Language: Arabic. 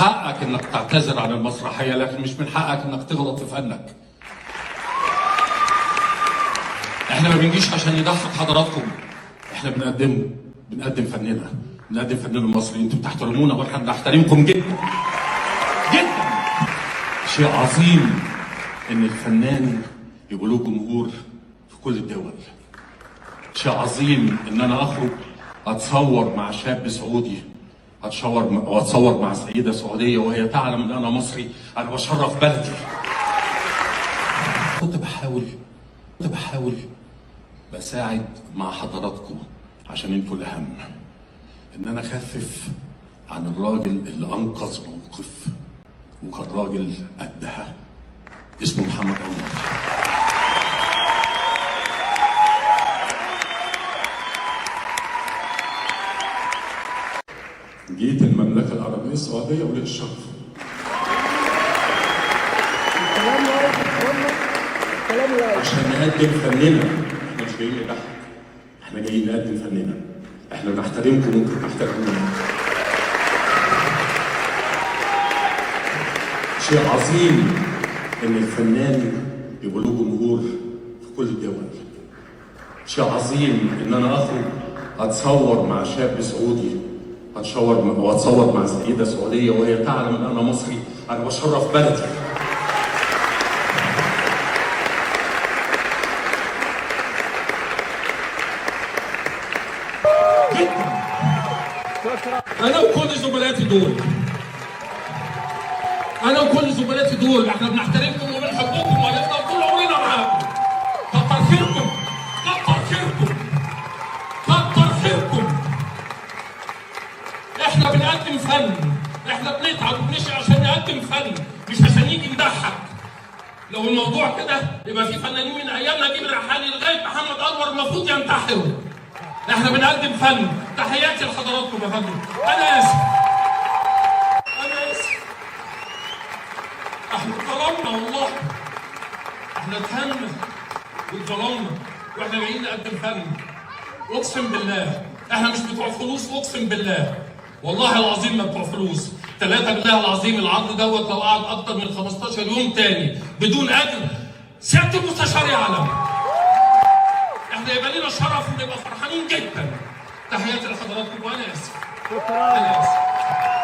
حقك انك تعتذر عن المسرحيه، لكن مش من حقك انك تغلط في فنك. احنا ما بنجيش عشان نضحك حضراتكم، احنا بنقدم فننا، بنقدم فننا المصري. انتوا بتحترمونا واحنا بنحترمكم جدا جدا. شيء عظيم ان الفنان يبقى له جمهور في كل الدول. شيء عظيم ان انا اخرج اتصور مع شاب سعودي، اتصور مع سيده سعوديه وهي تعلم ان انا مصري. انا بشرف بلدي. كنت بحاول بساعد مع حضراتكم عشان انتوا الاهم، ان انا اخفف عن الراجل اللي انقذ موقف وكان راجل قدها، اسمه محمد انور. جيت المملكه العربيه السعوديه ولقيت الشرف. عشان نقدم فننا، احنا مش جايين نضحك، احنا جايين نقدم فننا. احنا بنحترمكم وانتم بتحترمونا. شيء عظيم ان الفنان يبقى له جمهور في كل الدول. شيء عظيم ان انا اخرج اتصور مع شاب سعودي، اتصور مع سيده سعوديه وهي تعلم ان انا مصري. انا بشرف بلدي. انا وكل زملاتي دول احنا بنحترمكم وبنحبكم وهنفضل طول عمرنا معاكم. كتر خيركم كتر خيركم كتر خيركم. احنا بنقدم فن، احنا بنتعب وبنشقى عشان نقدم فن، مش عشان نيجي نضحك. لو الموضوع كده يبقى في فنانين من ايام نجيب الريحاني لغايه محمد انور المفروض ينتحروا. احنا بنقدم فن. تحياتي لحضراتكم يا فندم. انا اسف. احنا اتظلمنا والله. احنا اتهنا واتظلمنا واحنا جايين نقدم فن. اقسم بالله احنا مش بتوع فلوس، اقسم بالله والله العظيم ما بتوع فلوس. 3 بالله العظيم العرض دوت لو قعد اكتر من 15 يوم تاني بدون اجر سياده المستشار يعلم. احنا يبقى لنا شرف ونبقى فرحانين جدا. تحياتي لحضراتكم وانا اسف. انا اسف.